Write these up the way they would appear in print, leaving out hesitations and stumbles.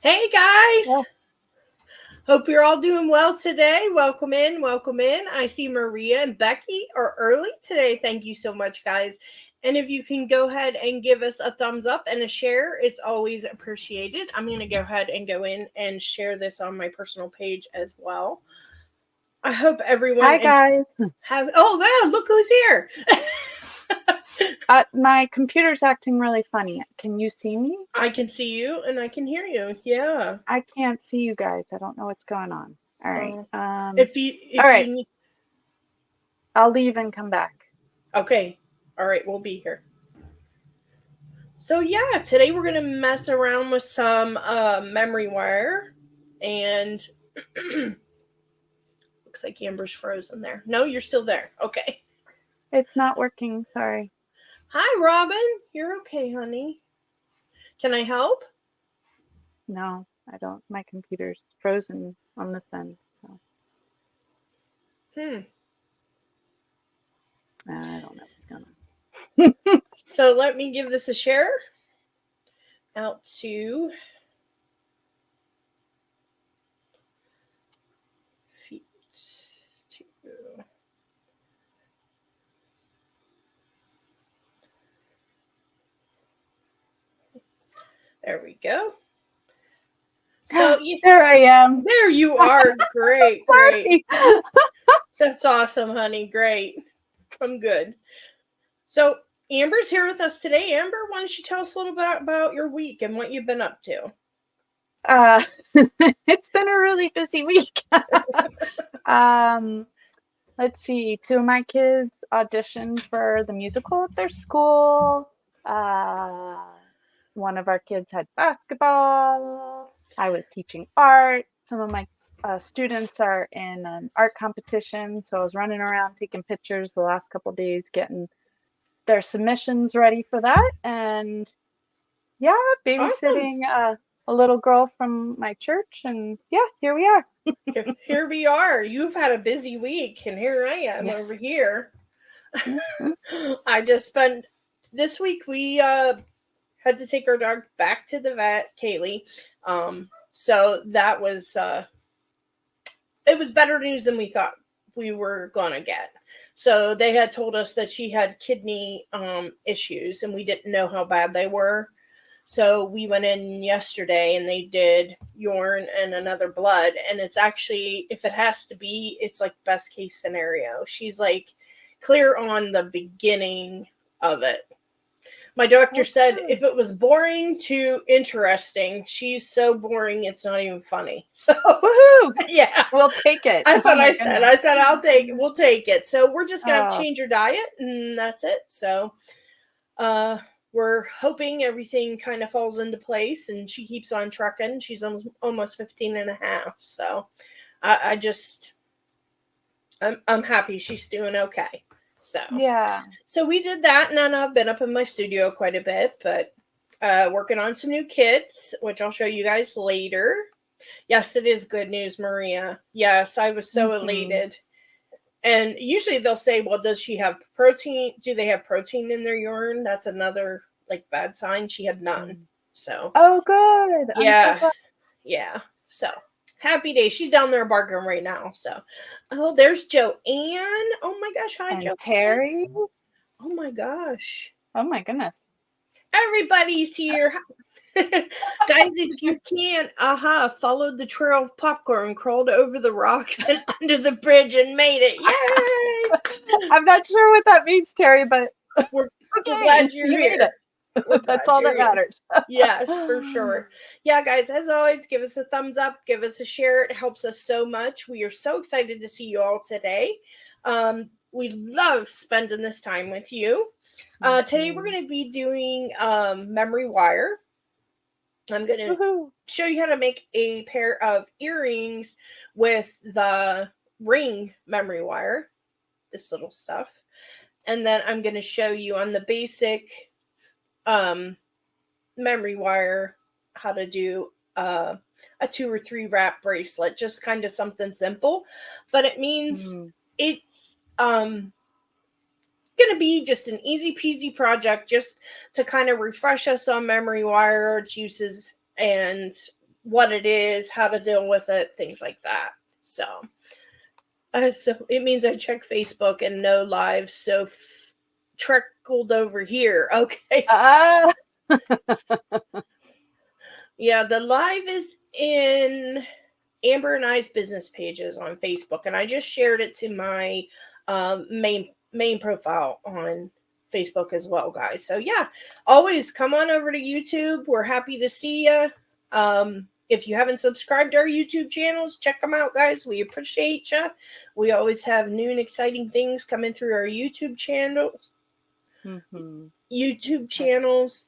Hey Yeah. guys! Hope you're all doing well today. Welcome in, welcome in. I see Maria and Becky are early today. Thank you so much, guys. And if you can go ahead and give us a thumbs up and a share, it's always appreciated. I'm going to go ahead and go in and share this on my personal page as well. I hope everyone Hi, is guys. having. Oh, yeah, look who's here! My computer's acting really funny. Can you see me? I can see you and I can hear you. Yeah. I can't see you guys. I don't know what's going on. All right. Uh, All if you right. need. I'll leave and come back. Okay. All right, we'll be here. So yeah, today we're gonna mess around with some memory wire, and looks like Amber's frozen there. No, you're still there. Okay. It's not working. Sorry. Hi, Robin. You're okay, honey. Can I help? No, I don't. My computer's frozen on this end. So Hmm. I don't know what's going on. So let me give this a share out to feet. To there we go. So yeah, There I am. there you are. Great, great. Sorry. That's awesome, honey. Great. I'm good. So Amber's here with us today. Amber, why don't you tell us a little bit about your week and what you've been up to? Uh, it's been a really busy week. um, let's see. Two of my kids auditioned for the musical at their school. Uh, one of our kids had basketball. I was teaching art. Some of my students are in an art competition, so I was running around taking pictures the last couple of days, getting their submissions ready for that. And yeah, Awesome. babysitting a little girl from my church. And yeah, here we are. Here we are. You've had a busy week, and here I am Yes. over here. Mhm. I just spent this week. We had to take our dog back to the vet, Kaylee. So that was it was better news than we thought we were gonna get. So they had told us that she had kidney issues, and we didn't know how bad they were. So we went in yesterday and they did urine and another blood. And it's actually, if it has to be, it's like best case scenario. She's like clear on the beginning of it. My doctor Oh, said good. if it was boring to interesting, she's so boring it's not even funny. So Woohoo! yeah, We'll take it. that's Oh what my I said. goodness. I said we'll take it. So we're just gonna have to Oh, change her diet and that's it. So uh, we're hoping everything kind of falls into place and she keeps on trucking. She's almost 15 and a half. So I just, I'm happy she's doing okay. So, yeah. so we did that. And then I've been up in my studio quite a bit, but working on some new kits, which I'll show you guys later. Yes, it is good news, Maria. Yes, I was so Hmm. elated. And usually they'll say, well, does she have protein? Do they have protein in their urine? That's another like bad sign. She had none. So Oh, good. I'm so yeah, glad. yeah. So happy day. She's down there barking right now. So oh, there's Joanne. Oh my gosh, hi And Joanne. Terry. Oh my gosh. Oh my goodness. Everybody's here. Guys, if you can, followed the trail of popcorn, crawled over the rocks and under the bridge and made it. Yay! I'm not sure what that means, Terry, but We're we're okay, glad you're you made it. here. We're That's glad all you're that here. matters. Yes, for sure. Yeah, guys, as always, give us a thumbs up, give us a share. It helps us so much. We are so excited to see you all today. We love spending this time with you. Today, we're Mhm. going to be doing memory wire. I'm going to Woohoo. show you how to make a pair of earrings with the ring memory wire, this little stuff. And then I'm going to show you on the basic um, memory wire how to do a 2 or 3 wrap bracelet, just kind of something simple, but it means Mm. it's gonna be just an easy peasy project just to kind of refresh us on memory wire, its uses, and what it is, how to deal with it, things like that. So it means I check Facebook and no live. So trickled over here. Okay. Yeah, the live is in Amber and I's business pages on Facebook, and I just shared it to my main profile on Facebook as well, guys. So yeah, always come on over to YouTube. We're happy to see you. If you haven't subscribed to our YouTube channels, check them out, guys. We appreciate you. We always have new and exciting things coming through our YouTube channels. YouTube channels,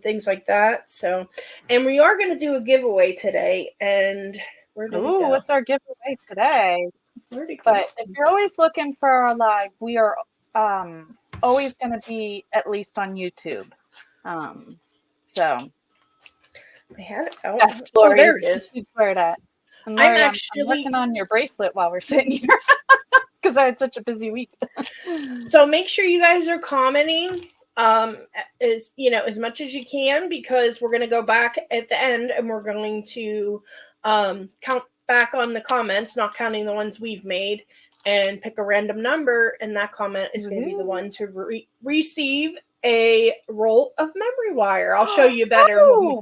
things like that. So, and we are going to do a giveaway today. And where did it go? What's our giveaway today? But if you're always looking for our live, we are always going to be at least on YouTube. So I had it. Oh, there it is. Where it at? And Lori, I'm working on your bracelet while we're sitting here because I had such a busy week. So make sure you guys are commenting as much as you can, because we're going to go back at the end and we're going to count back on the comments, not counting the ones we've made, and pick a random number, and that comment is going to be the one to receive a roll of memory wire. I'll show you better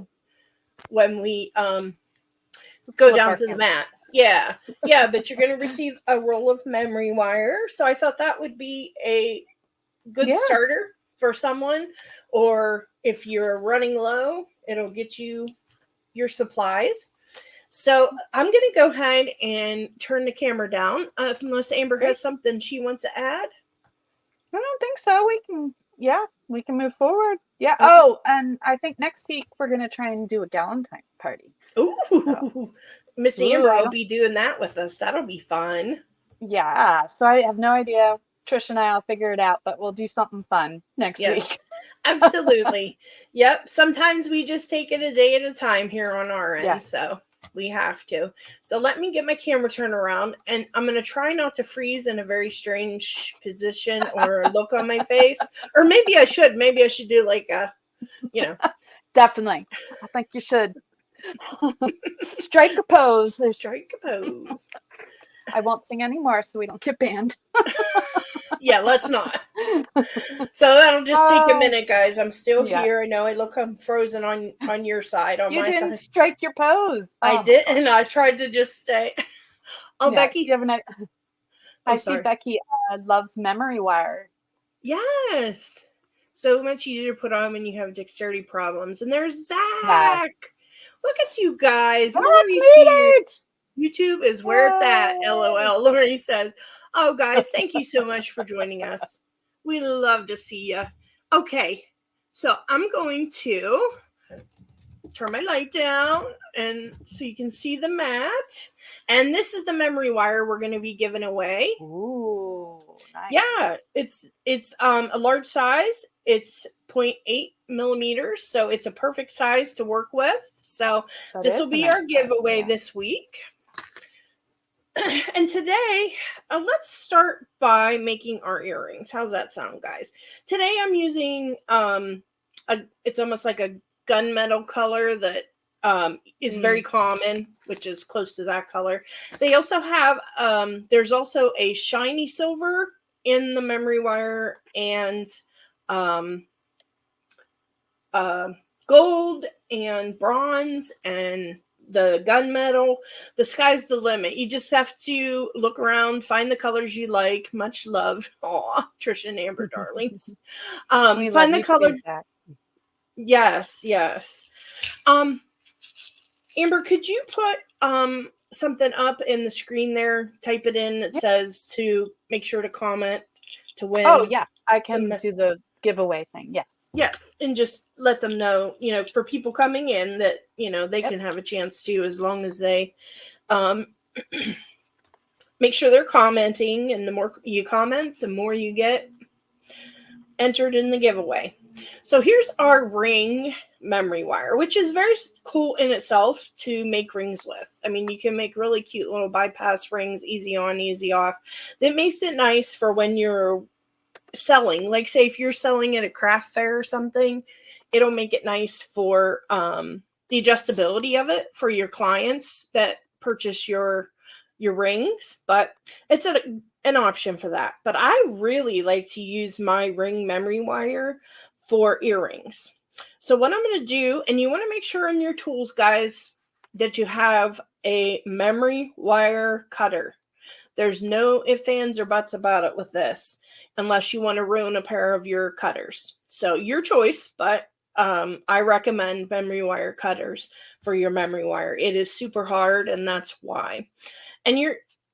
when we go down to the mat. Yeah, but you're going to receive a roll of memory wire. So I thought that would be a good starter for someone, or if you're running low, it'll get you your supplies. So I'm going to go ahead and turn the camera down, unless Amber has something she wants to add. I don't think so. We can move forward. Yeah. Okay. Oh, and I think next week we're going to try and do a Galentine's party. Ooh, Miss Amber will be doing that with us. That'll be fun. Yeah. So I have no idea. Trish and I will figure it out, but we'll do something fun next week. Absolutely. Yep. Sometimes we just take it a day at a time here on our end. So we have to. So let me get my camera turned around, and I'm going to try not to freeze in a very strange position or look on my face. Or maybe I should. Maybe I should do like a, Definitely. I think you should. Strike a pose. Strike a pose. I won't sing anymore so we don't get banned. Yeah, let's not. So that'll just take a minute, guys. I'm still here. I know I'm frozen on your side. On my side. You didn't strike your pose. I did, and I tried to just stay. Becky. I see Becky loves memory wire. Yes. So much easier to put on when you have dexterity problems. And there's Zach. Look at you guys. Lori's here. YouTube is where it's at. LOL. Lori says, "Oh, guys, thank you so much for joining us. We love to see you." Okay, so I'm going to turn my light down, and so you can see the mat. And this is the memory wire we're going to be giving away. Ooh, nice. Yeah, it's a large size. It's 0.8 millimeters, so it's a perfect size to work with. So this will be our giveaway this week. And today, let's start by making our earrings. How's that sound, guys? Today I'm using it's almost like a gunmetal color that is very common, which is close to that color. They also have there's also a shiny silver in the memory wire, and gold and bronze and the gunmetal. The sky's the limit. You just have to look around, find the colors you like. Much love. Aw, Trish and Amber, darlings. Find the color. Yes. Amber, could you put something up in the screen there? Type it in. It says to make sure to comment to win. Oh, yeah. I can do the giveaway thing. Yes. Yeah, and just let them know, for people coming in that, they can have a chance to, as long as they make sure they're commenting. And the more you comment, the more you get entered in the giveaway. So here's our ring memory wire, which is very cool in itself to make rings with. I mean, you can make really cute little bypass rings, easy on, easy off. That makes it nice for when you're selling, like say if you're selling at a craft fair or something, it'll make it nice for the adjustability of it for your clients that purchase your rings, but it's an option for that. But I really like to use my ring memory wire for earrings. So what I'm going to do, and you want to make sure in your tools, guys, that you have a memory wire cutter. There's no ifs, ands, or buts about it with this, unless you want to ruin a pair of your cutters. So your choice, but I recommend memory wire cutters for your memory wire. It is super hard, and that's why. And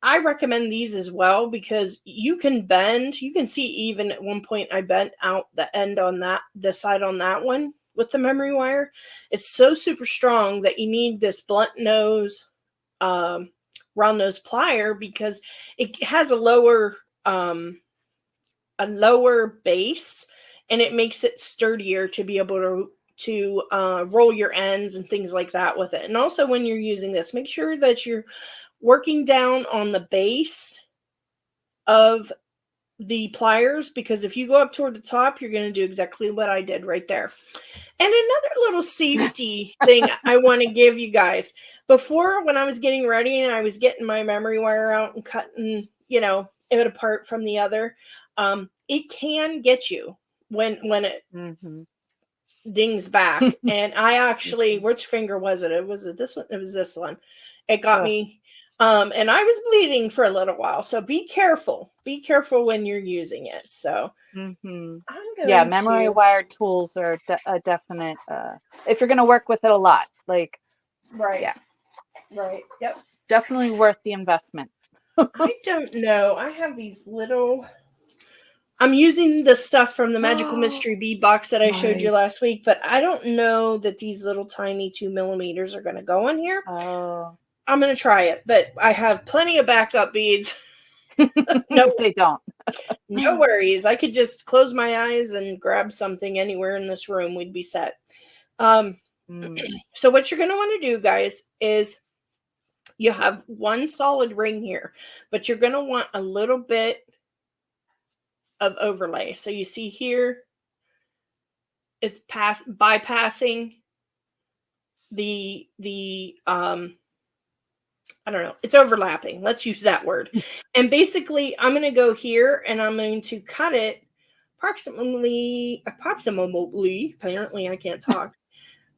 I recommend these as well because you can bend. You can see even at one point I bent out the end on the side on that one with the memory wire. It's so super strong that you need this blunt nose, round nose plier because it has a lower base, and it makes it sturdier to be able to roll your ends and things like that with it. And also when you're using this, make sure that you're working down on the base of the pliers, because if you go up toward the top, you're going to do exactly what I did right there. And another little safety thing I want to give you guys. Before, when I was getting ready and I was getting my memory wire out and cutting, it apart from the other, it can get you when it dings back. And I actually, which finger was it? Was it this one? It was this one. It got me. And I was bleeding for a little while. So be careful. Be careful when you're using it. So memory wire tools are a definite, if you're going to work with it a lot, like, right. Yeah. Right. Yep. Definitely worth the investment. I don't know. I have these I'm using the stuff from the Magical Mystery Bead box that I showed you last week, but I don't know that these little tiny 2 millimeters are going to go in here. Oh. I'm going to try it, but I have plenty of backup beads. No, they don't. No worries. I could just close my eyes and grab something anywhere in this room. We'd be set. So what you're going to want to do, guys, is you have one solid ring here, but you're going to want a little bit of overlay. So you see here, it's bypassing the I don't know, it's overlapping. Let's use that word. And basically I'm going to go here and I'm going to cut it approximately, apparently I can't talk.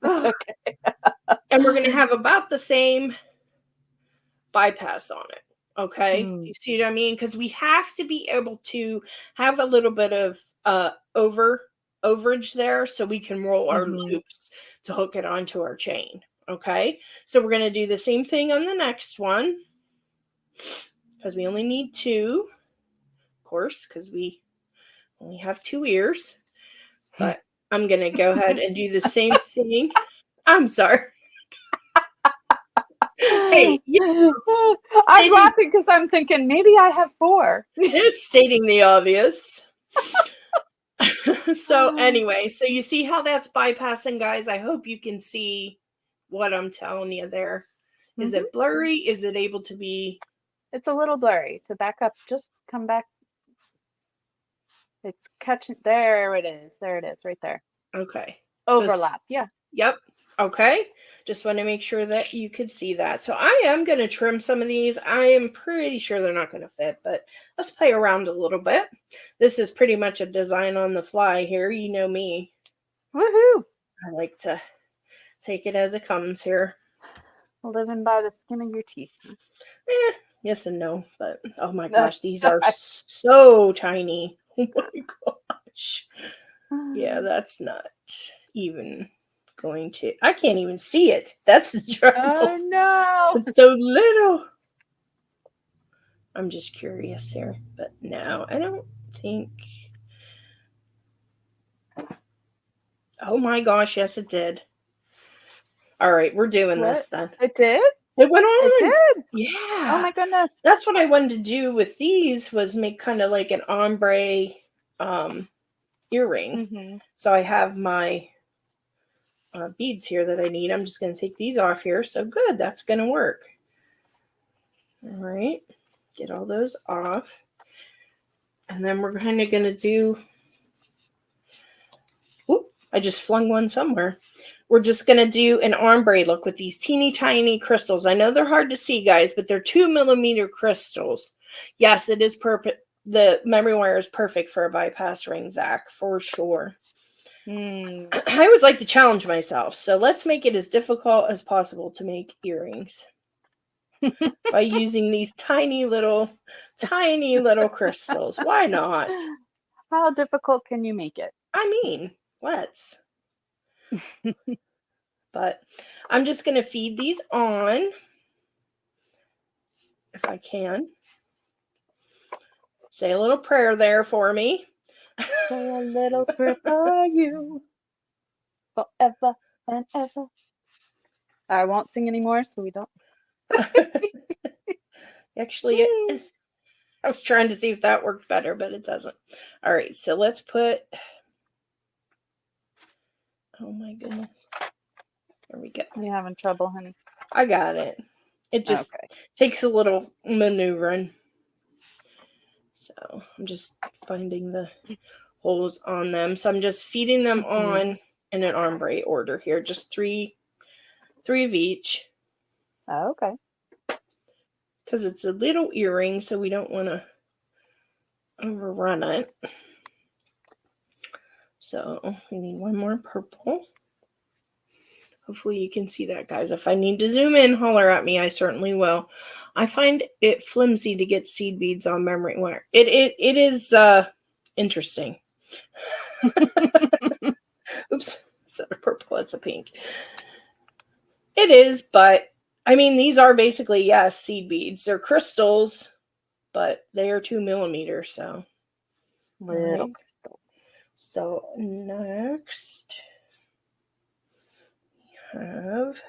Okay. And we're going to have about the same bypass on it. Okay. You see what I mean? Because we have to be able to have a little bit of overage there so we can roll our loops to hook it onto our chain. Okay. So we're going to do the same thing on the next one because we only need 2, of course, because we only have 2 ears. But I'm going to go ahead and do the same thing. I'm sorry. Hey, I'm laughing because I'm thinking maybe I have 4. Just stating the obvious. So anyway, so you see how that's bypassing, guys? I hope you can see what I'm telling you there. Is it blurry? Is it able to be? It's a little blurry. So back up, just come back. It's catching. There it is. There it is, right there. Okay. Overlap. Yeah. Yep. Okay. Just want to make sure that you could see that. So I am going to trim some of these. I am pretty sure they're not going to fit, but let's play around a little bit. This is pretty much a design on the fly here. You know me. Woohoo. I like to take it as it comes here. Living by the skin of your teeth. Yes and no, but oh my gosh, these are so tiny. Oh my gosh. Yeah, that's not even going to. I can't even see it. That's the trouble. Oh no. It's so little. I'm just curious here, but no, I don't think. Oh my gosh, yes, it did. All right, we're doing this then. It did? It went on. It did? Yeah. Oh my goodness. That's what I wanted to do with these was make kind of like an ombre earring. So I have my beads here that I need. I'm just going to take these off here. So good, that's going to work. All right, get all those off. And then we're kind of going to do, I just flung one somewhere. we're just going to do an ombre look with these teeny tiny crystals. I know they're hard to see, guys, but they're 2mm crystals. Yes, it is perfect. The memory wire is perfect for a bypass ring, Zach, for sure. I always like to challenge myself, so let's make it as difficult as possible to make earrings by using these tiny little crystals. Why not? How difficult can you make it? I mean, let's. But I'm just going to feed these on, if I can. Say a little prayer there for me. Say a little prayer for you forever and ever. I won't sing anymore, so we don't. Actually, I was trying to see if that worked better, but it doesn't. All right, so let's put. Oh my goodness. There we go. You having trouble, honey? I got it. It just takes a little maneuvering. So I'm just finding the holes on them. So I'm just feeding them on in an ombre order here. Just three of each. Oh, okay. Because it's a little earring, so we don't want to overrun it. So we need one more purple. Hopefully you can see that, guys. If I need to zoom in, holler at me. I certainly will. I find it flimsy to get seed beads on memory wire. It is interesting. Oops, it's not a purple, it's a pink. It is, but I mean, these are basically, yes, seed beads. They're crystals, but they are 2mm, so. Little crystals. So next, we have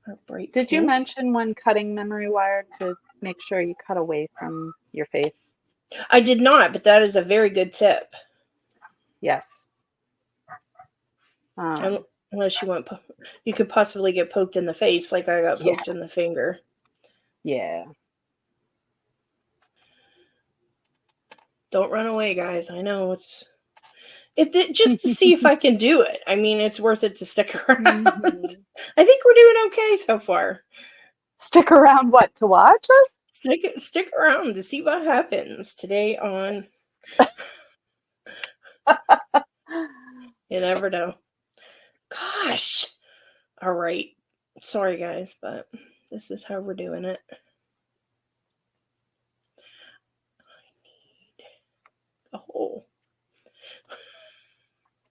our bright Did you pink. mention when cutting memory wire to make sure you cut away from your face? I did not, but that is a very good tip. Yes. Unless you could possibly get poked in the face like I got poked in the finger. Yeah. Don't run away, guys. I know it's just to see if I can do it. I mean, it's worth it to stick around. I think we're doing okay so far. Stick around what? To watch us? Stick around to see what happens today on. You never know. Gosh. All right. Sorry, guys, but this is how we're doing it. I need a hole.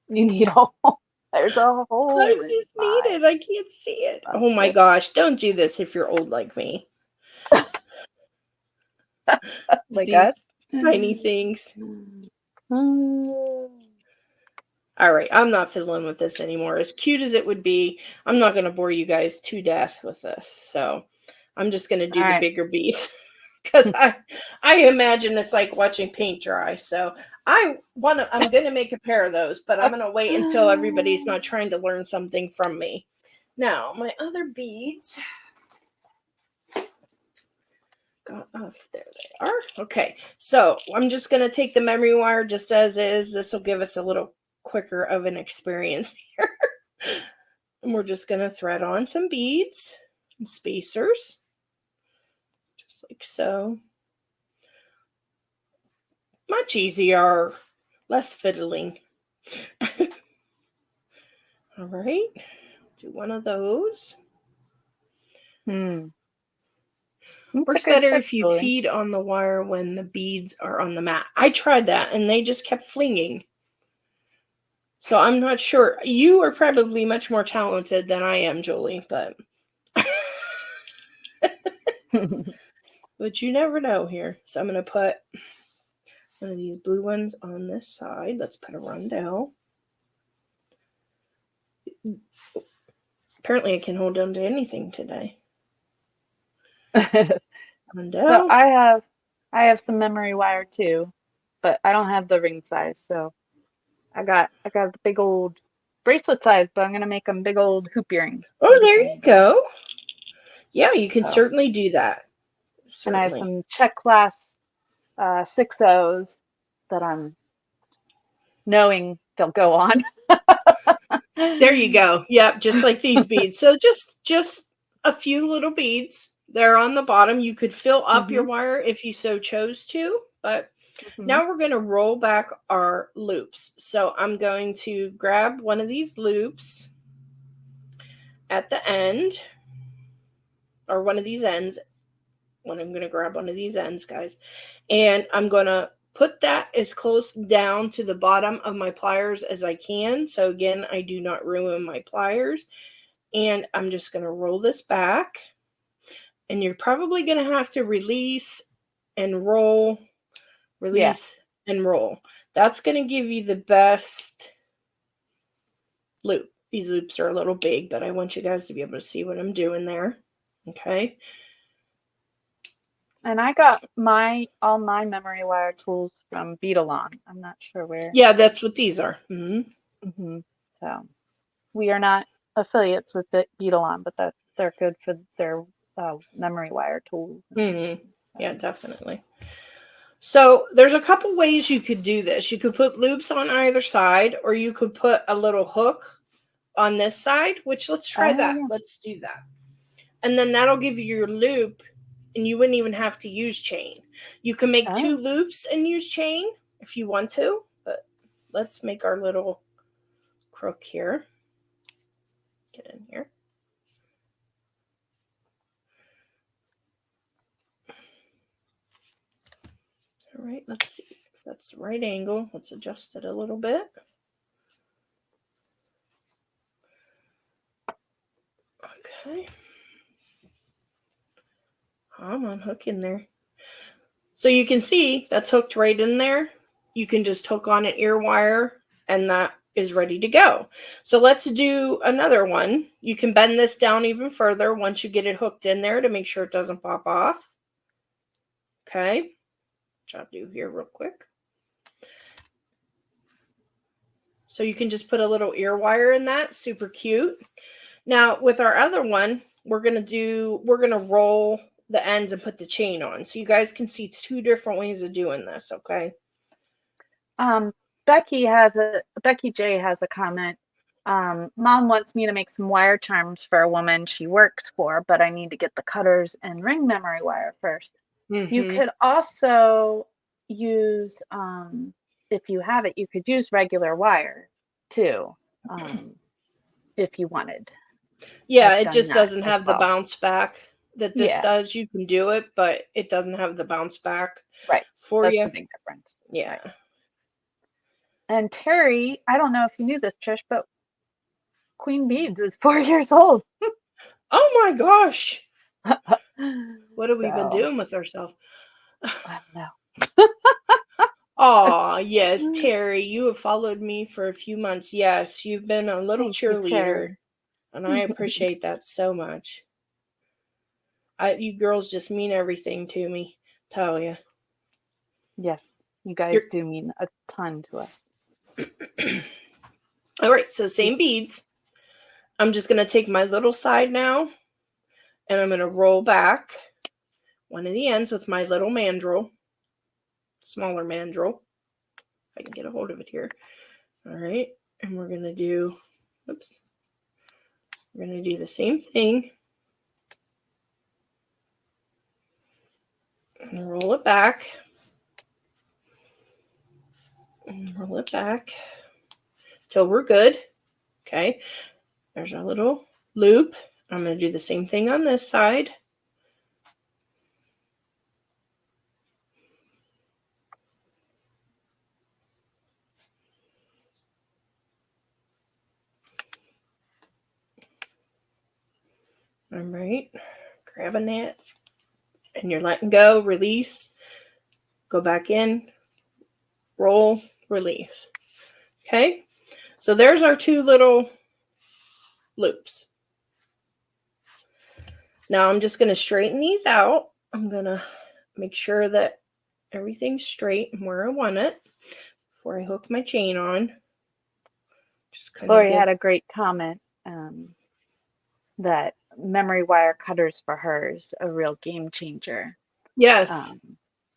You need a hole. There's a hole. I just need it. I can't see it. Oh my gosh. Don't do this if you're old like me. Like us? Tiny things. All right. I'm not fiddling with this anymore. As cute as it would be, I'm not going to bore you guys to death with this. So I'm just going to do the bigger beads. Because I imagine it's like watching paint dry. So I'm going to make a pair of those, but I'm going to wait until everybody's not trying to learn something from me. Now, my other beads got off. There they are. Okay. So I'm just going to take the memory wire just as is. This will give us a little quicker of an experience here. And we're just going to thread on some beads and spacers. Just like so. Much easier, less fiddling. All right, do one of those. Works better if you feed on the wire when the beads are on the mat. I tried that and they just kept flinging. So I'm not sure. You are probably much more talented than I am, Julie, but but you never know here. So I'm going to put one of these blue ones on this side. Let's put a rondelle. Apparently I can hold on to anything today. So I have some memory wire too, but I don't have the ring size. So I got the big old bracelet size, but I'm going to make them big old hoop earrings. Oh, there you go. Yeah, you can certainly do that. Certainly. And I have some check class 6Os that I'm knowing they'll go on. There you go. Yep, just like these beads. So just a few little beads there on the bottom. You could fill up your wire if you so chose to, but now we're going to roll back our loops. So I'm going to grab one of these loops at the end, or one of these ends. I'm going to grab one of these ends, guys, and I'm going to put that as close down to the bottom of my pliers as I can. So again, I do not ruin my pliers. And I'm just going to roll this back. And you're probably going to have to release and roll, release and roll. That's going to give you the best loop. These loops are a little big, but I want you guys to be able to see what I'm doing there. Okay. And I got all my memory wire tools from Bead. I'm not sure where. Yeah, that's what these are. So we are not affiliates with Bead, but they're good for their memory wire tools. Yeah, definitely. So there's a couple ways you could do this. You could put loops on either side, or you could put a little hook on this side, which let's try that. Yeah. Let's do that. And then that'll give you your loop, and you wouldn't even have to use chain. You can make 2 loops and use chain if you want to, but let's make our little crook here. Get in here. All right, let's see if that's the right angle. Let's adjust it a little bit. Okay. I'm on hook in there. So you can see that's hooked right in there. You can just hook on an ear wire and that is ready to go. So let's do another one. You can bend this down even further once you get it hooked in there to make sure it doesn't pop off. Okay. Which I'll do here real quick. So you can just put a little ear wire in that. Super cute. Now with our other one, we're going to roll the ends and put the chain on. So you guys can see 2 different ways of doing this. Okay. Becky J has a comment. Mom wants me to make some wire charms for a woman she works for, but I need to get the cutters and ring memory wire first. You could also use, if you have it, you could use regular wire too, if you wanted. Yeah, it just doesn't have the bounce back that this does. You can do it, but it doesn't have the bounce back for you. That's the big difference. Yeah. Right. And Terry, I don't know if you knew this, Trish, but Queen Beads is 4 years old. Oh my gosh. What have we been doing with ourselves? I don't know. Oh, yes, Terry, you have followed me for a few months. Yes, you've been a little cheerleader, and I appreciate that so much. You girls just mean everything to me, tell you. Yes, you guys do mean a ton to us. All right, so same beads. I'm just going to take my little side now, and I'm going to roll back one of the ends with my little mandrel, smaller mandrel. If I can get a hold of it here. All right, and we're going to do, we're going to do the same thing. And roll it back. And roll it back till we're good. Okay, there's our little loop. I'm going to do the same thing on this side. All right, grabbing it, and you're letting go, release, go back in, roll, release. Okay, so there's our 2 little loops. Now I'm just going to straighten these out. I'm going to make sure that everything's straight and where I want it before I hook my chain on. Lori had a great comment that memory wire cutters for her is a real game changer. Yes.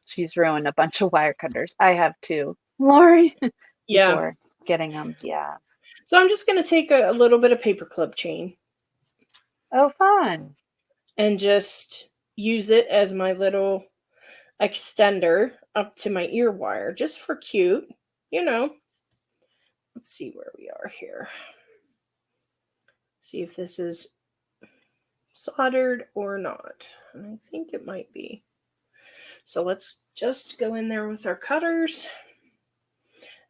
She's ruined a bunch of wire cutters. I have too, Lori. Yeah. Before getting them. Yeah. So I'm just going to take a little bit of paperclip chain Oh, fun. and just use it as my little extender up to my ear wire, just for cute, you know. Let's see where we are here. See if this is soldered or not. And I think it might be. So let's just go in there with our cutters.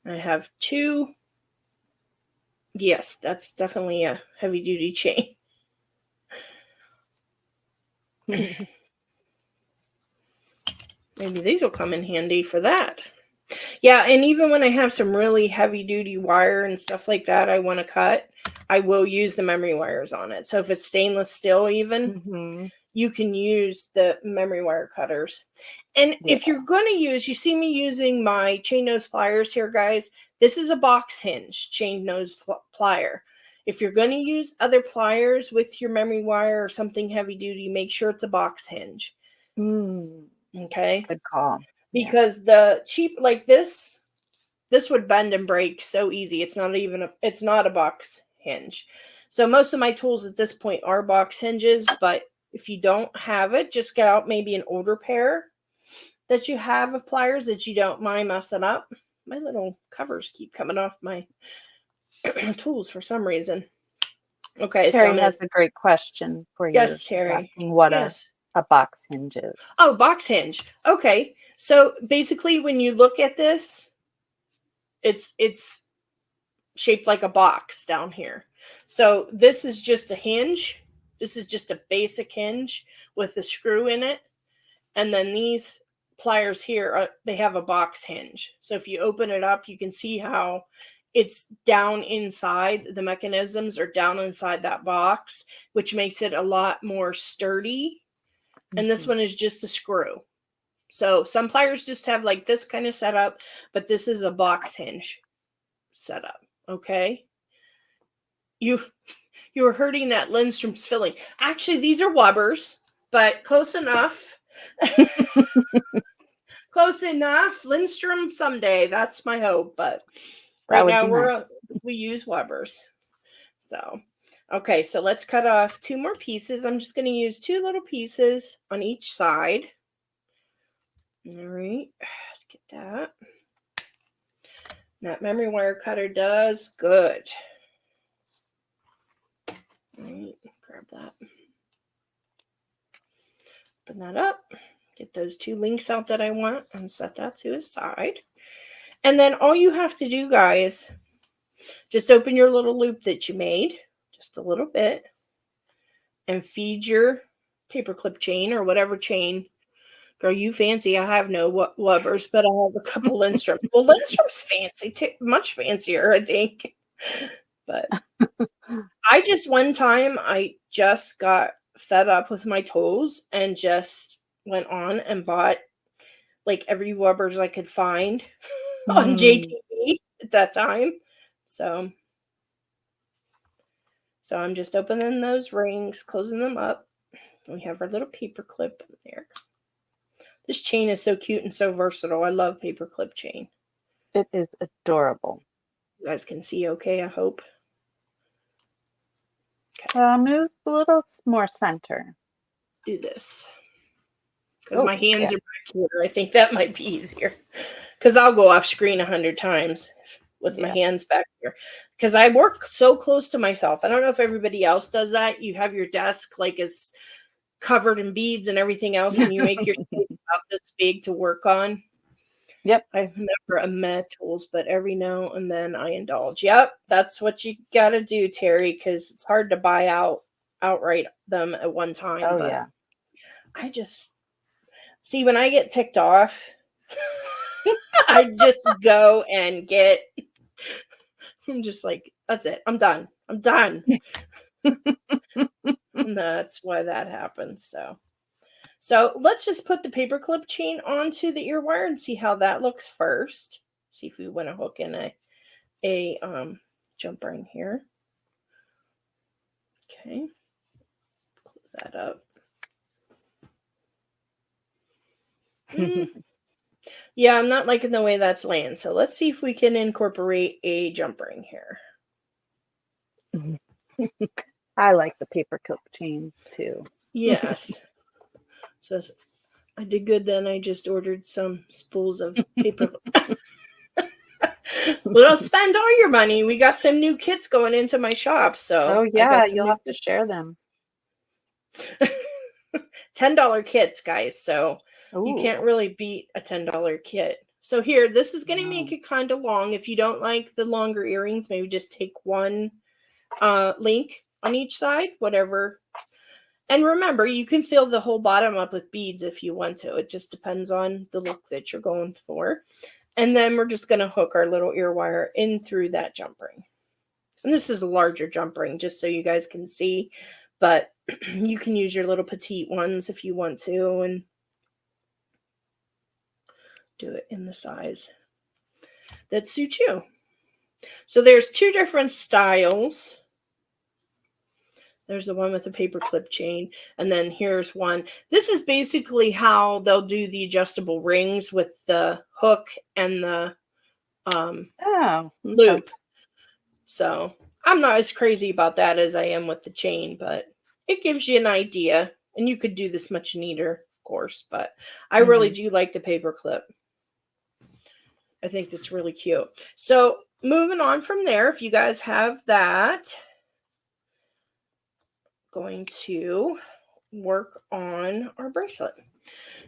I have 2. Yes, that's definitely a heavy duty chain. Maybe these will come in handy for that. Yeah, and even when I have some really heavy duty wire and stuff like that I want to cut, I will use the memory wires on it. So if it's stainless steel even, you can use the memory wire cutters. And if you're going to use, you see me using my chain nose pliers here, guys. This is a box hinge chain nose plier. If you're going to use other pliers with your memory wire or something heavy duty, make sure it's a box hinge. Okay. Good call. Because the cheap, like this would bend and break so easy. It's not a box hinge. So most of my tools at this point are box hinges, but if you don't have it, just get out maybe an older pair that you have of pliers that you don't mind messing up. My little covers keep coming off my tools for some reason. Okay, Terry has a great question for you. Yes, Terry. Asking what a box hinge is. Oh, box hinge. Okay. So basically when you look at this, it's shaped like a box down here. So this is just a hinge. This is just a basic hinge with a screw in it. And then these pliers here, they have a box hinge. So if you open it up, you can see how it's down inside. The mechanisms are down inside that box, which makes it a lot more sturdy. And this one is just a screw. So some pliers just have like this kind of setup, but this is a box hinge setup. Okay. You were hurting that Lindstrom's filling. Actually, these are Wubbers, but close enough. Close enough. Lindstrom someday. That's my hope. But right now we use Wubbers. So, okay. So let's cut off 2 more pieces. I'm just going to use 2 little pieces on each side. All right. Get that. That memory wire cutter does good. All right. Grab that. Open that up. Get those 2 links out that I want and set that to the side. And then all you have to do, guys, just open your little loop that you made, just a little bit, and feed your paperclip chain or whatever chain. Girl, you fancy. I have no Wubbers, but I have a couple Lindstrom. Well, Lindstrom's fancy, much fancier, I think. But one time, I just got fed up with my tools and just went on and bought like every Wubbers I could find on JTV at that time. So I'm just opening those rings, closing them up. We have our little paper clip in there. This chain is so cute and so versatile. I love paperclip chain. It is adorable. You guys can see okay, I hope. Okay. Move a little more center. Do this. Because my hands are back here. I think that might be easier. Because I'll go off screen 100 times with my hands back here. Because I work so close to myself. I don't know if everybody else does that. You have your desk like is covered in beads and everything else, and you make your space about this big to work on. Yep. I've never met tools, but every now and then I indulge. Yep, that's what you got to do, Terry, because it's hard to buy outright them at one time. Oh, but yeah. I just see when I get ticked off, I just go and get. I'm just like, that's it. I'm done. And that's why that happens. So let's just put the paperclip chain onto the ear wire and see how that looks first. See if we want to hook in a jump ring here. Okay. Close that up. Yeah, I'm not liking the way that's laying. So let's see if we can incorporate a jump ring here. I like the paperclip chain too. Yes. So I did good then. I just ordered some spools of paper. Well, don't spend all your money. We got some new kits going into my shop, so Oh I yeah, got some you'll new have to share them. $10 kits, guys. So you Ooh. can't really beat a $10 kit. So here, this is going to make Wow. it kind of long. If you don't like the longer earrings, maybe just take one link on each side, whatever. And remember, you can fill the whole bottom up with beads if you want to. It just depends on the look that you're going for. And then we're just going to hook our little ear wire in through that jump ring. And this is a larger jump ring, just so you guys can see. But you can use your little petite ones if you want to, and do it in the size that suits you. So there's two different styles. There's the one with the paperclip chain, and then here's one. This is basically how they'll do the adjustable rings with the hook and the loop. So I'm not as crazy about that as I am with the chain, but it gives you an idea. And you could do this much neater, of course, but I really do like the paperclip. I think that's really cute. So moving on from there, if you guys have that, going to work on our bracelet.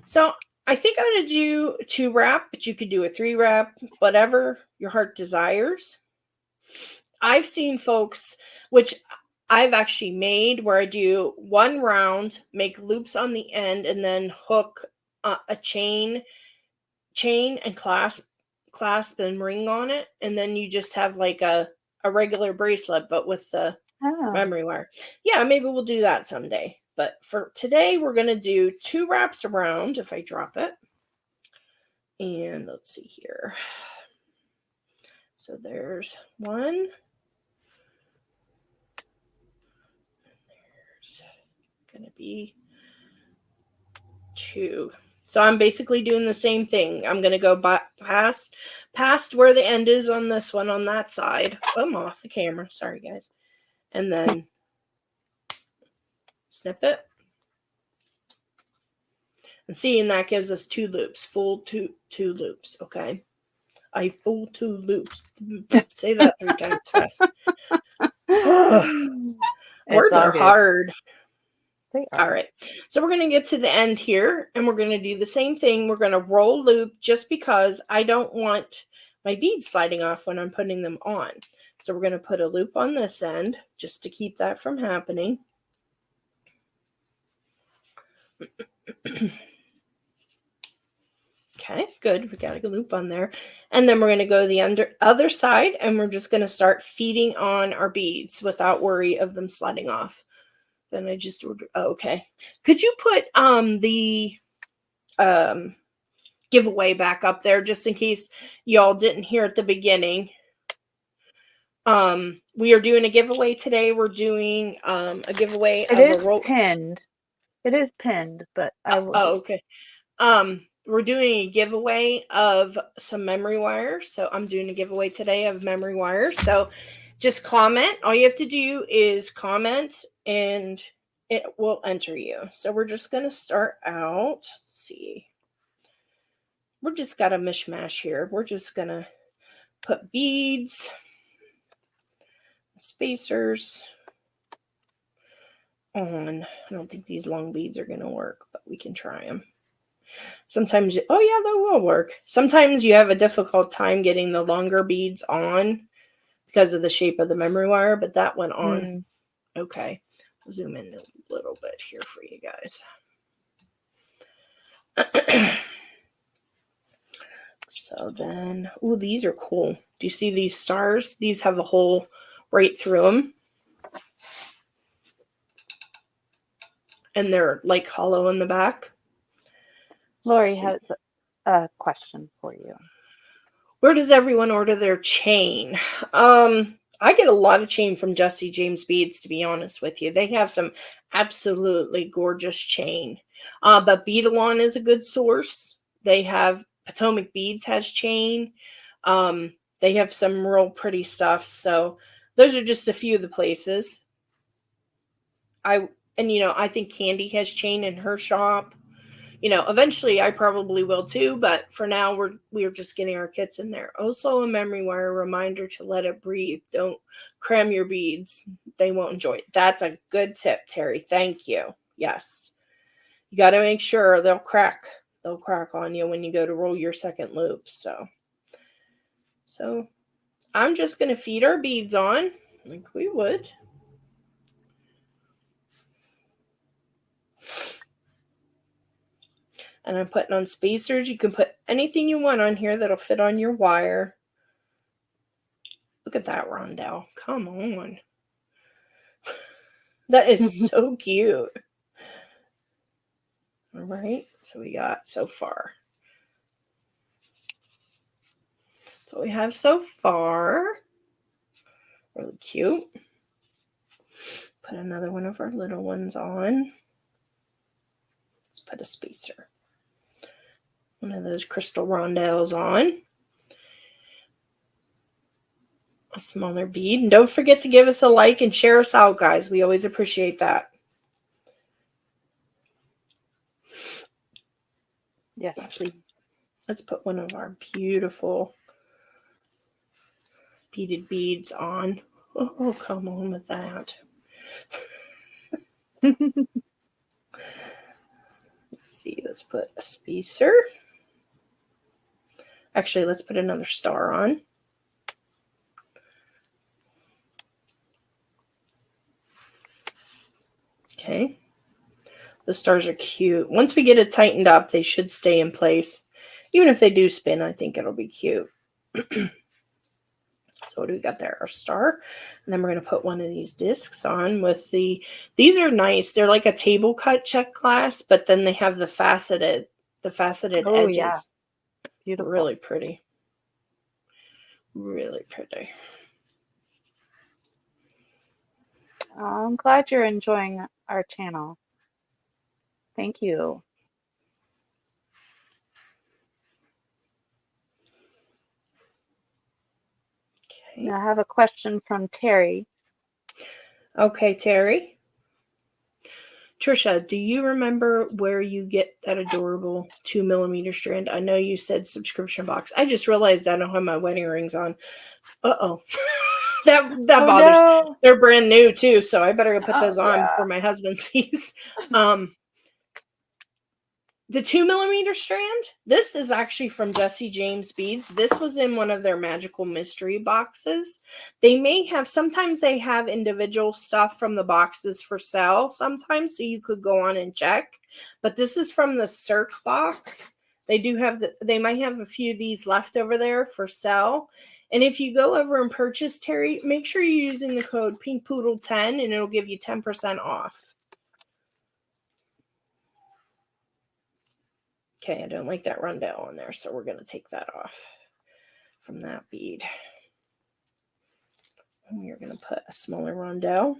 So I think I'm going to do 2 wrap, but you could do a 3 wrap, whatever your heart desires. I've seen folks, which I've actually made, where I do 1 round, make loops on the end, and then hook a chain and clasp and ring on it, and then you just have like a regular bracelet, but with the memory wire. Yeah, maybe we'll do that someday. But for today, we're going to do 2 wraps around, if I drop it. And let's see here. So there's 1. There's going to be 2. So I'm basically doing the same thing. I'm going to go past where the end is on this one on that side. I'm off the camera. Sorry, guys. And then snip it. And see, and that gives us 2 loops, full two loops, okay? I full 2 loops. Say that 3 times fast. Words are hard. They are. All right. So we're going to get to the end here, and we're going to do the same thing. We're going to roll loop just because I don't want my beads sliding off when I'm putting them on. So we're going to put a loop on this end just to keep that from happening. Okay, good. We got a loop on there. And then we're going to go to the other side, and we're just going to start feeding on our beads without worry of them sliding off. Then I just ordered. Oh, okay. Could you put the giveaway back up there just in case y'all didn't hear at the beginning? We are doing a giveaway today. We're doing a giveaway of a pinned. It is pinned, but I will. Oh, okay. We're doing a giveaway of some memory wires. So I'm doing a giveaway today of memory wires. So just comment. All you have to do is comment and it will enter you. So we're just going to start out. Let's see. We're just got a mishmash here. We're just going to put beads, spacers on. I don't think these long beads are going to work, but we can try them. Sometimes, oh yeah, that will work. Sometimes you have a difficult time getting the longer beads on because of the shape of the memory wire, but that went on. Okay, I'll zoom in a little bit here for you guys. So then, oh, these are cool. Do you see these stars? These have a hole right through them. And they're like hollow in the back. Lori has a question for you. Where does everyone order their chain? I get a lot of chain from Jesse James Beads, to be honest with you. They have some absolutely gorgeous chain. But Beadalon is a good source. They have Potomac Beads has chain. They have some real pretty stuff. So those are just a few of the places. I think Candy has chain in her shop. Eventually I probably will too, but for now we're just getting our kits in there. Also a memory wire reminder to let it breathe. Don't cram your beads. They won't enjoy it. That's a good tip, Terry. Thank you. Yes. You got to make sure they'll crack. They'll crack on you when you go to roll your second loop. So I'm just going to feed our beads on like we would. And I'm putting on spacers. You can put anything you want on here that'll fit on your wire. Look at that, Rondell. Come on. That is so cute. All right. So we got so far. So we have so far. Really cute. Put another one of our little ones on. Let's put a spacer. One of those crystal rondelles on. A smaller bead. And don't forget to give us a like and share us out, guys. We always appreciate that. Yes, please. Let's put one of our beautiful beaded beads on. Oh, come on with that. Let's see. Let's put a spacer. Actually, let's put another star on. Okay. The stars are cute. Once we get it tightened up, they should stay in place. Even if they do spin, I think it'll be cute. So what do we got there? Our star. And then we're going to put one of these discs on with these are nice. They're like a table cut check glass, but then they have the faceted edges. Yeah. Beautiful. Really pretty. Really pretty. I'm glad you're enjoying our channel. Thank you. Okay. Now I have a question from Terry. Okay, Terry. Trisha, do you remember where you get that adorable 2mm strand? I know you said subscription box. I just realized I don't have my wedding rings on. Uh-oh. that bothers me. No. They're brand new too, so I better go put those on Yeah. before my husband sees. The 2mm strand, this is actually from Jesse James Beads. This was in one of their magical mystery boxes. Sometimes they have individual stuff from the boxes for sale sometimes, so you could go on and check. But this is from the Cirque box. They might have a few of these left over there for sale. And if you go over and purchase, Terry, make sure you're using the code PinkPoodle10 and it'll give you 10% off. Okay, I don't like that rondelle on there, so we're going to take that off from that bead. And we're going to put a smaller rondelle.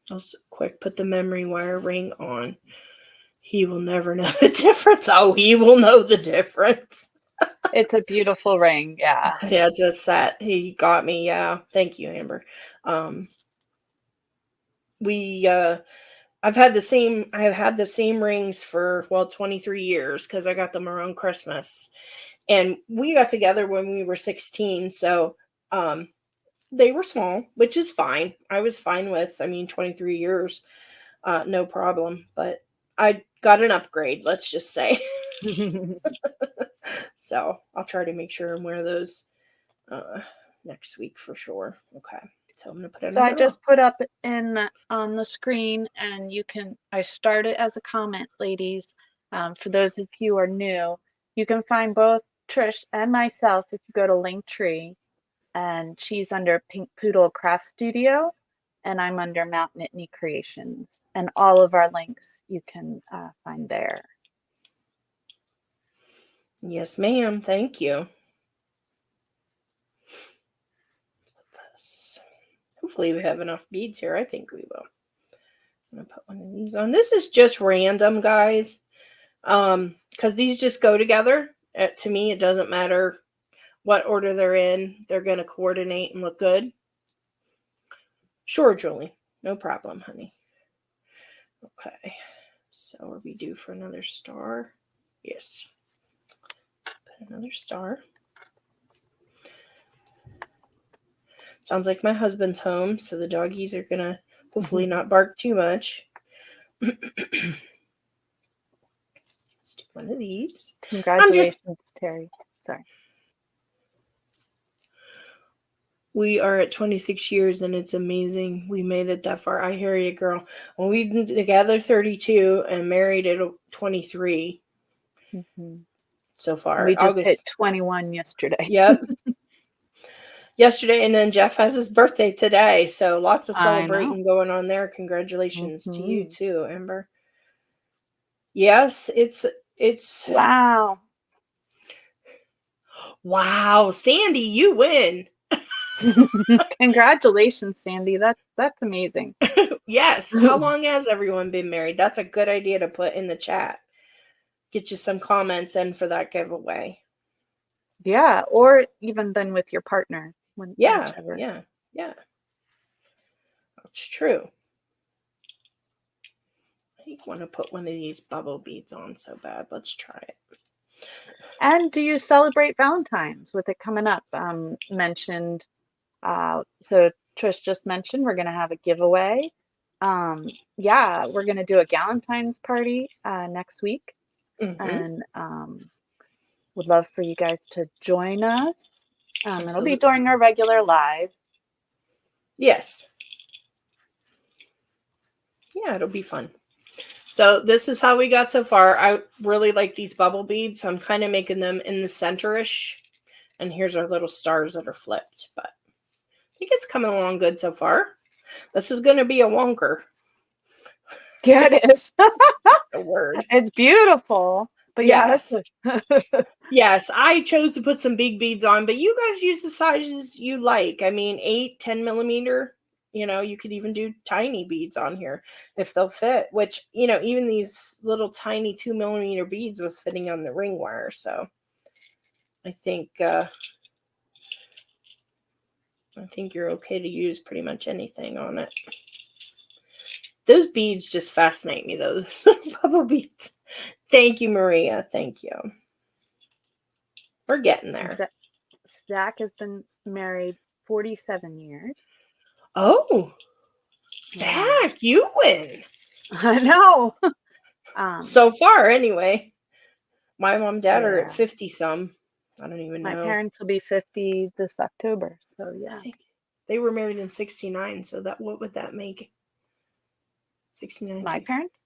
Just quick, put the memory wire ring on. He will never know the difference. Oh, he will know the difference. It's a beautiful ring, yeah. Yeah, it's a set. He got me, yeah. Thank you, Amber. I've had the same rings for 23 years because I got them around Christmas. And we got together when we were 16, so they were small, which is fine. I was fine with, 23 years, no problem. But I got an upgrade, let's just say. So I'll try to make sure and wear those next week for sure. Okay. So I'm going to put it So I just put up on the screen, and I started as a comment, ladies. For those of you who are new, you can find both Trish and myself if you go to Linktree, and she's under Pink Poodle Craft Studio, and I'm under Mount Nittany Creations, and all of our links you can find there. Yes, ma'am. Thank you. Hopefully we have enough beads here. I think we will. I'm going to put one of these on. This is just random, guys, because these just go together. To me, it doesn't matter what order they're in. They're going to coordinate and look good. Sure, Julie. No problem, honey. Okay. So are we due for another star? Yes. Put another star. Sounds like my husband's home, so the doggies are going to hopefully not bark too much. Let's do one of these. Congratulations, Terry. Sorry. We are at 26 years, and it's amazing. We made it that far. I hear you, girl. When we've been together 32 and married at 23 so far. We just hit 21 yesterday. Yep. Yesterday, and then Jeff has his birthday today, so lots of celebrating going on there. Congratulations to you too, Amber. Yes, it's wow. Sandy, you win. Congratulations, Sandy. That's amazing. Yes. How long has everyone been married? That's a good idea to put in the chat. Get you some comments in for that giveaway. Yeah, or even then with your partner. Whichever. Yeah. That's true. I want to put one of these bubble beads on so bad. Let's try it. And do you celebrate Valentine's with it coming up? Mentioned. So Trish just mentioned we're gonna have a giveaway. Yeah, we're gonna do a Galentine's party next week, and would love for you guys to join us. It'll be during our regular live. Yes. Yeah, it'll be fun. So this is how we got so far. I really like these bubble beads. So I'm kind of making them in the center-ish. And here's our little stars that are flipped. But I think it's coming along good so far. This is going to be a wonker. Yeah, it is. The word. It's beautiful. But yes. Yes, I chose to put some big beads on, but you guys use the sizes you like. I mean, 8, 10 millimeter. You know, you could even do tiny beads on here if they'll fit, which, you know, even these little tiny 2 millimeter beads was fitting on the ring wire. So I think you're okay to use pretty much anything on it. Those beads just fascinate me, those bubble beads. Thank you, Maria. Thank you. We're getting there. Zach has been married 47 years. Oh, Zach, you win. I know. So far, anyway. My mom and dad are at 50-some. I don't even know. My parents will be 50 this October. So, yeah. I think they were married in 69. So what would that make? 69. My parents?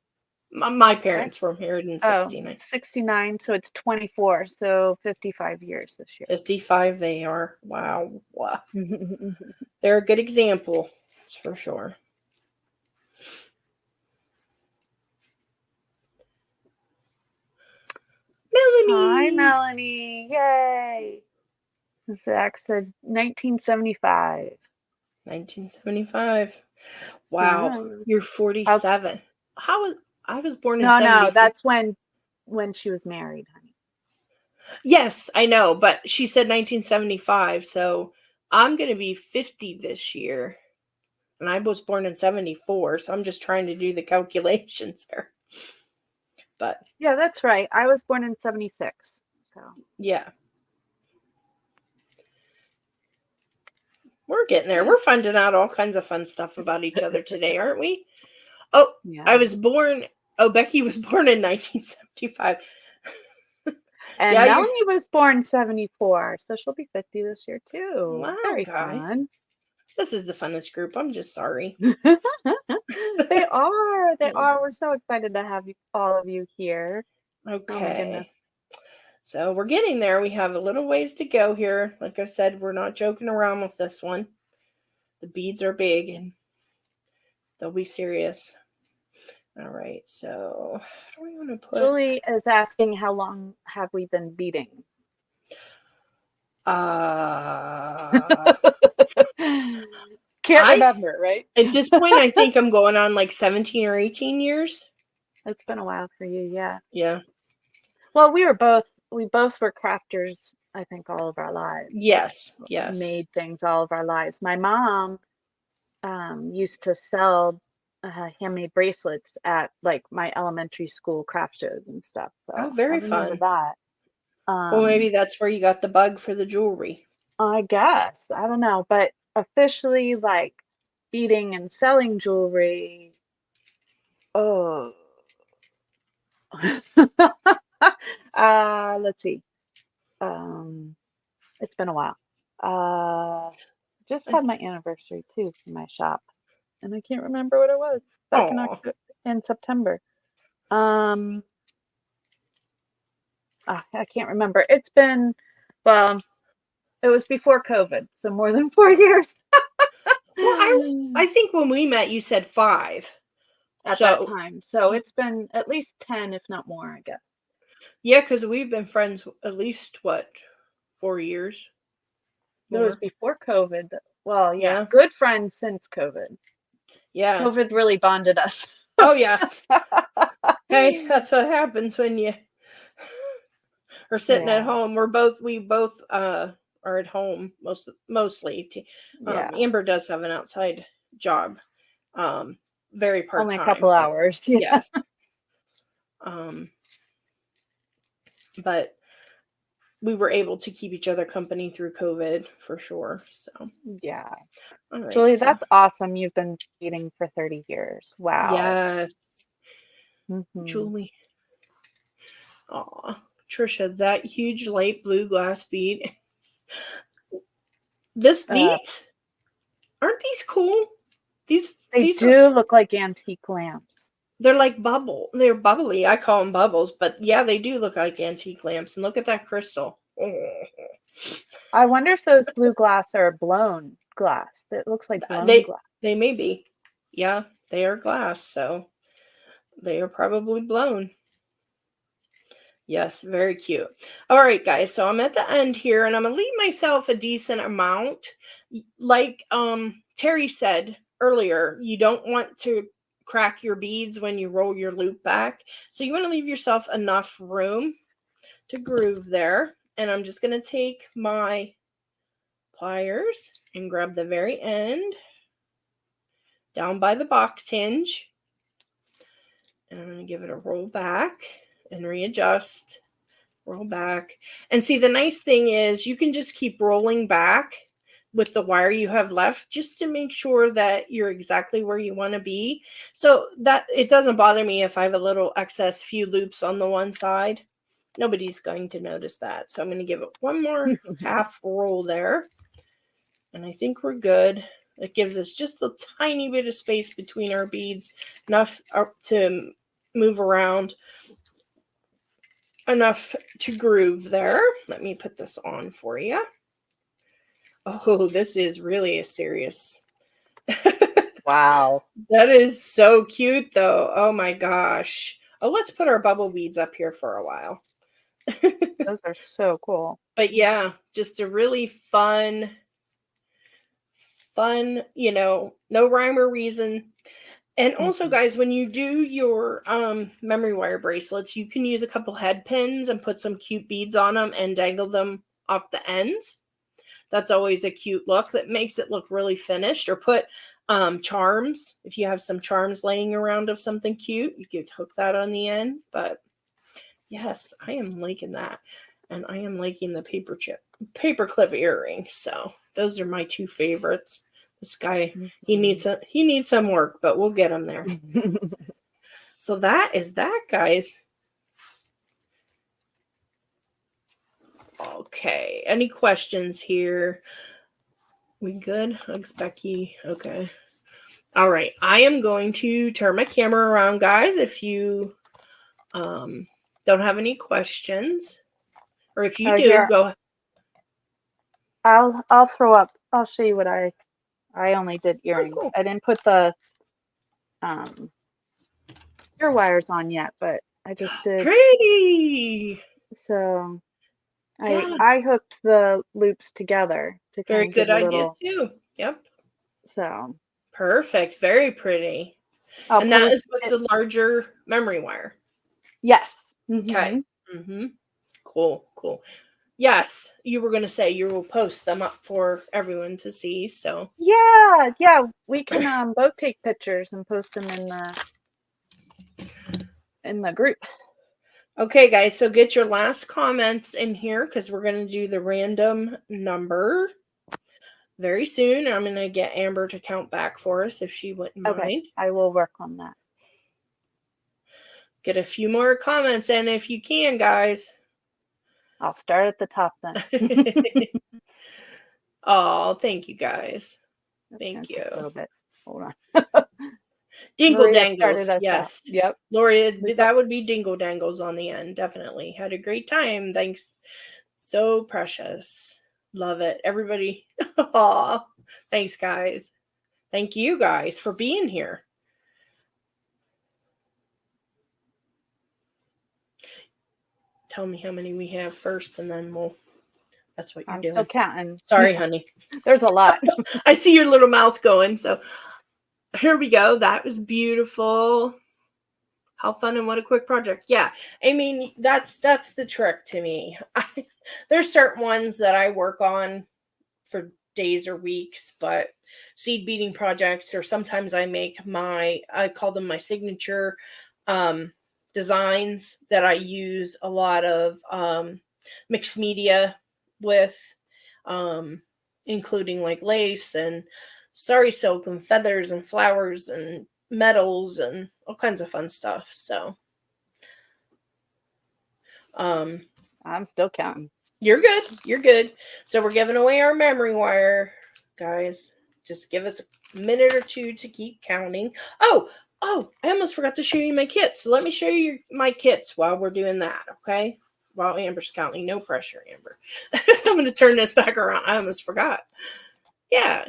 My parents were married in 69. 69. So it's 24. So 55 years this year. 55 they are. Wow. They're a good example. That's for sure. Melanie. Hi, Melanie. Yay. Zach said 1975. 1975. Wow. Yeah. You're 47. I was born in 74. No, that's when she was married, honey. Yes, I know, but she said 1975, so I'm going to be 50 this year. And I was born in 74, so I'm just trying to do the calculations there. But yeah, that's right. I was born in 76. So yeah. We're getting there. We're finding out all kinds of fun stuff about each other today, aren't we? Oh, yeah. Becky was born in 1975. And yeah, Melanie was born 74, so she'll be 50 this year too. Wow, very guys. Fun. This is the funnest group. I'm just sorry. They are. We're so excited to have all of you here. Okay. Oh my goodness. So we're getting there. We have a little ways to go here. Like I said, we're not joking around with this one. The beads are big and they'll be serious. All right. So how do we want to put... Julie is asking how long have we been beading? Can't remember, right? At this point, I think I'm going on like 17 or 18 years. It's been a while for you, yeah. Yeah. Well, we both were crafters, I think, all of our lives. Yes. Made things all of our lives. My mom used to sell handmade bracelets at like my elementary school craft shows and stuff. Oh, So I very remember fun. that. Well, maybe that's where you got the bug for the jewelry. I guess. I don't know, but officially like beading and selling jewelry. Oh. Let's see. It's been a while. Just had my anniversary too for my shop, and I can't remember what it was back Oh, in September. Um, I can't remember. It's been, well, it was before COVID, so more than 4 years. well, I think when we met, you said 5. At that So time. So it's been at least 10, if not more, I guess. yeah, because we've been friends at least what 4 years It was more. before COVID. Well, yeah, Yeah, good friends since COVID. yeah. COVID really bonded us. Oh yes. Hey, that's what happens when you are sitting at Yeah, home. We both are at home mostly. yeah. Amber does have an outside job, very part Only a couple time, but hours. Yeah. yes. Um, but we were able to keep each other company through COVID for sure. So, Yeah. all right. Julie, So, that's awesome. You've been dating for 30 years. Wow. yes, Hmm. Julie. Aw, Trisha, that huge light blue glass bead. Uh, These aren't these cool? they These are do look like antique lamps. they're like they're bubbly. I call them bubbles, but yeah, they do look like antique lamps. And look at that crystal. Oh. I wonder if those blue glass are blown glass. It looks like blown They glass. they may be. Yeah, they are glass, so they are probably blown. Yes, very cute. All right, guys. So I'm at the end here and I'm gonna leave myself a decent amount. Like Terry said earlier, you don't want to crack your beads when you roll your loop back. So you want to leave yourself enough room to groove there. And I'm just gonna take my pliers and grab the very end down by the box hinge. And I'm gonna give it a roll back and readjust. Roll back. And see, the nice thing is you can just keep rolling back with the wire you have left just to make sure that you're exactly where you want to be. So that it doesn't bother me if I have a little excess few loops on the one side. Nobody's going to notice that. So I'm going to give it one more half roll there. And I think we're good. It gives us just a tiny bit of space between our beads, enough to move around, enough to groove there. Let me put this on for you. Oh, this is really a serious. Wow. That is so cute, though. Oh my gosh. Oh, let's put our bubble beads up here for a while. Those are so cool. But yeah, just a really fun, no rhyme or reason. And also, Mhm. guys, when you do your memory wire bracelets, you can use a couple head pins and put some cute beads on them and dangle them off the ends. That's always a cute look that makes it look really finished. Or put charms. If you have some charms laying around of something cute, you could hook that on the end. But yes, I am liking that. And I am liking the paper clip earring. So those are my two favorites. This guy, he needs some work, but we'll get him there. So that is that, guys. Okay. Any questions here? We good? Hugs Becky. Okay. All right. I am going to turn my camera around, guys. If you don't have any questions, or if you Oh, do, here, go. I'll throw up. I'll show you what I only did Oh, earrings. cool. I didn't put the um ear wires on yet, but I just did. Pretty. So Yeah. I hooked the loops together to kind Very of give good a idea, little. too. Yep. So Perfect. Very pretty. I'll And that is post with it. the larger memory wire. Yes. Okay. Mm-hmm. Mm-hmm. Cool. Cool. Yes, you were going to say you will post them up for everyone to see. So Yeah, we can both take pictures and post them in the group. okay, guys, so get your last comments in here because we're going to do the random number very soon. I'm going to get Amber to count back for us if she wouldn't Okay, mind. I will work on that. Get a few more comments in if you can, guys. I'll start at the top then. Oh, thank you, guys. That's Thank gonna take a you. little bit. Hold on. Dingle Maria dangles. started us out. Yes. Yep. Lori, that would be dingle dangles on the end. Definitely. Had a great time. Thanks. So precious. Love it. Everybody. Aw. Thanks, guys. Thank you guys for being here. Tell me how many we have first, and then that's what you're doing. I'm still counting. Sorry, honey. There's a lot. I see your little mouth going. So here we go. That was beautiful. How fun and what a quick project. Yeah. I mean, that's the trick to me. There's certain ones that I work on for days or weeks, but seed beading projects, or sometimes I make I call them my signature designs that I use a lot of mixed media with, including like lace and sari silk and feathers and flowers and metals and all kinds of fun stuff. So I'm still counting. You're good. You're good. So we're giving away our memory wire, guys. Just give us a minute or two to keep counting. Oh, I almost forgot to show you my kits. So let me show you my kits while we're doing that, okay? While Amber's counting. No pressure, Amber. I'm going to turn this back around. I almost forgot. Yeah,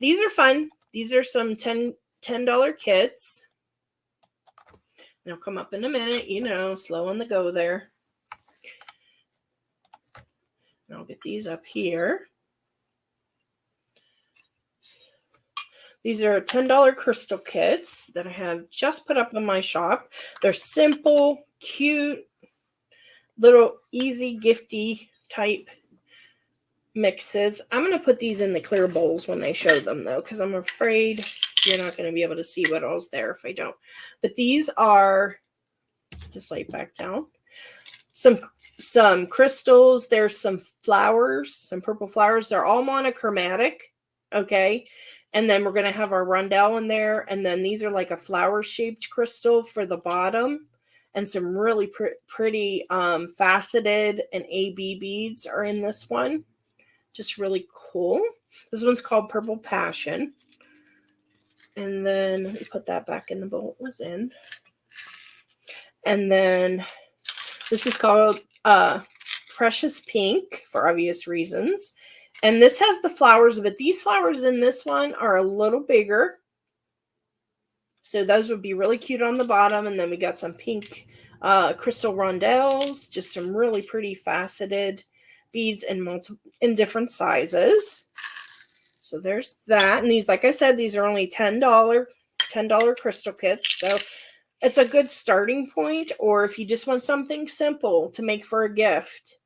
these are fun. These are some $10 kits. They'll come up in a minute, slow on the go there. And I'll get these up here. These are $10 crystal kits that I have just put up on my shop. They're simple, cute, little easy gifty type mixes. I'm going to put these in the clear bowls when I show them, though, because I'm afraid you're not going to be able to see what all's there if I don't. But these are, just lay it back down, some crystals. There's some flowers, some purple flowers. They're all monochromatic, okay? And then we're going to have our rondelle in there. And then these are like a flower-shaped crystal for the bottom. And some really pretty faceted and AB beads are in this one. Just really cool. This one's called Purple Passion. And then let me put that back in the bowl it was in. And then this is called Precious Pink for obvious reasons. And this has the flowers, but these flowers in this one are a little bigger. So those would be really cute on the bottom. And then we got some pink crystal rondelles, just some really pretty faceted beads in different sizes. So there's that. And these, like I said, these are only $10 crystal kits. So it's a good starting point, or if you just want something simple to make for a gift.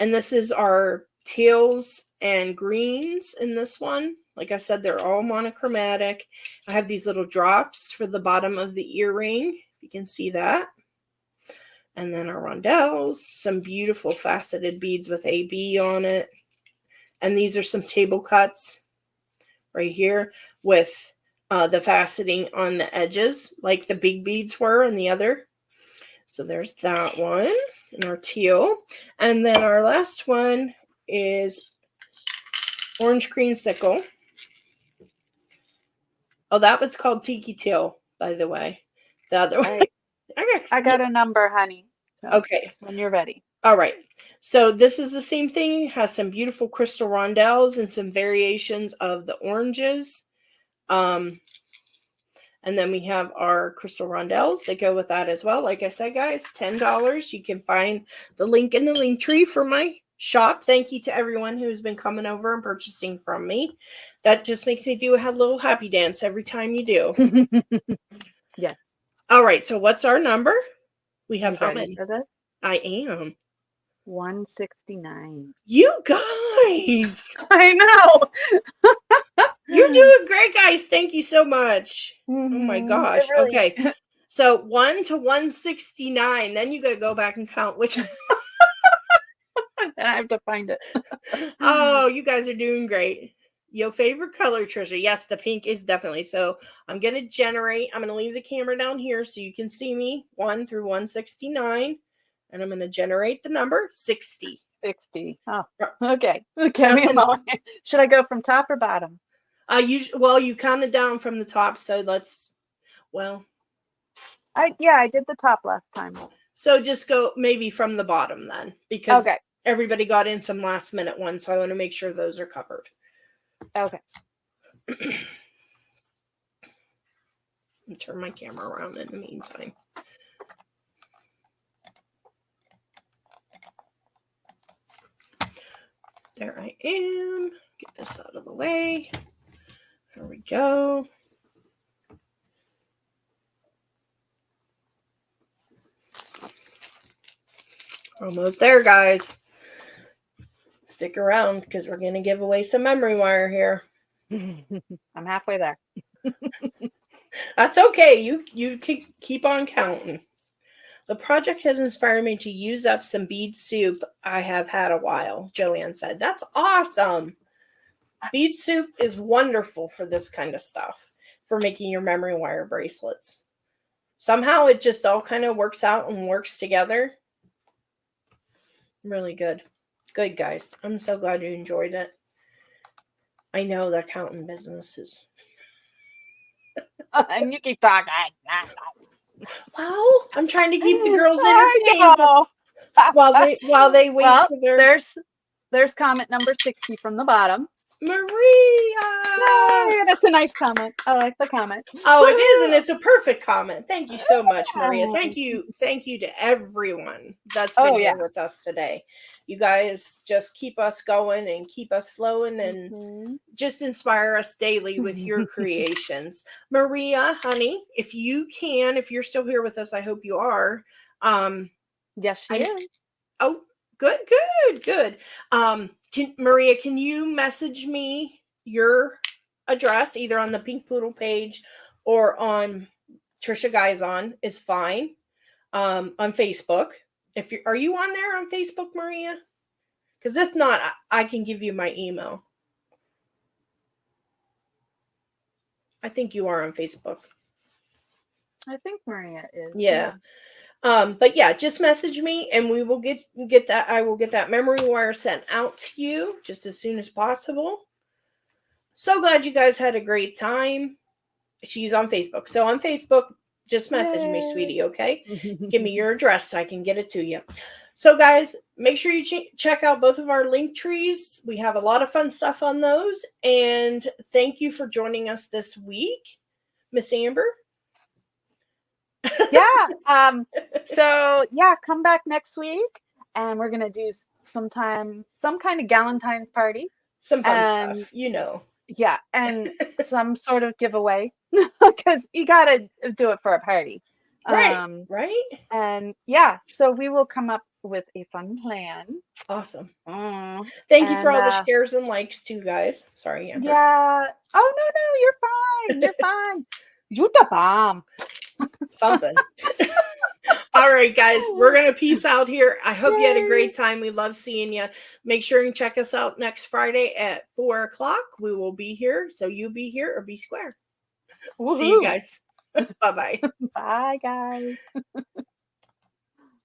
And this is our teals and greens in this one. Like I said, they're all monochromatic. I have these little drops for the bottom of the earring. You can see that. And then our rondelles, some beautiful faceted beads with AB on it. And these are some table cuts right here with the faceting on the edges, like the big beads were in the other. So there's that one in our teal. And then our last one is orange creamsicle. Oh, that was called Tiki Teal, by the way. The other one. I got a number, honey. So okay. When you're ready. All right. So this is the same thing. It has some beautiful crystal rondelles and some variations of the oranges. And then we have our crystal rondelles that go with that as well. Like I said, guys, $10. You can find the link in the Linktree for my shop. Thank you to everyone who's been coming over and purchasing from me. That just makes me do a little happy dance every time you do. Yes. All right. So what's our number? We have You how ready many? for this? I am. 169. You guys, I know. you're doing great, guys. Thank you so much. Oh my Mhm. gosh. It really, Okay. So 1 to 169. Then you got to go back and count which. I have to find it. Oh, you guys are doing great. Your favorite color, Trisha? Yes, the pink is definitely. So I'm going to generate. I'm going to leave the camera down here so you can see me 1 through 169. And I'm going to generate the number 60. 60. Oh, Uh, okay. Give me That's a moment. Should I go from top or bottom? you counted down from the top. So well, I did the top last time. so just go maybe from the bottom then, because Okay. everybody got in some last minute ones. So I want to make sure those are covered. Okay. And turn my camera around in the meantime. There I am. Get this out of the way. There we go. Almost there, guys. Stick around because we're going to give away some memory wire here. I'm halfway there. That's okay. You keep on counting. The project has inspired me to use up some bead soup I have had a while, Joanne said. That's awesome. Bead soup is wonderful for this kind of stuff, for making your memory wire bracelets. Somehow it just all kind of works out and works together. Really good. Good, guys. I'm so glad you enjoyed it. I know the accounting business is... And you keep talking. Well, I'm trying to keep the girls I entertained know. while they wait Well, for there's comment number 60 from the bottom. Maria. Yay, that's a nice comment. I like the comment. Oh, it is, and it's a perfect comment. Thank you so much, Maria. Thank you to everyone that's been here with us today. You guys just keep us going and keep us flowing and just inspire us daily with your creations. Maria, honey, if you're still here with us, I hope you are. Yes, she is. Oh, good. Maria, can you message me your address either on the Pink Poodle page or on Trisha Guys On is fine. On Facebook. Are you on there on Facebook, Maria? Because if not, I can give you my email. I think you are on Facebook. I think Maria is. Yeah. But yeah, just message me and we will get that. I will get that memory wire sent out to you just as soon as possible. So glad you guys had a great time. She's on Facebook. So on Facebook, just message me, sweetie, okay? Give me your address so I can get it to you. So guys, make sure you check out both of our Linktrees. We have a lot of fun stuff on those. And thank you for joining us this week, Miss Amber. Yeah. So yeah, come back next week and we're gonna do some kind of Galentine's party. Some fun stuff, you know. Yeah, and some sort of giveaway because you gotta do it for a party. Right. And yeah, so we will come up with a fun plan. Awesome. Thank you for all the shares and likes too, guys. Sorry, Amber. Yeah. Oh no, you're fine. You're fine. You the bomb. Something. All right, guys, we're going to peace out here. I hope you had a great time. We love seeing you. Make sure and check us out next Friday at 4:00. We will be here. So you be here or be square. Woo-hoo. See you guys. Bye-bye. Bye, guys.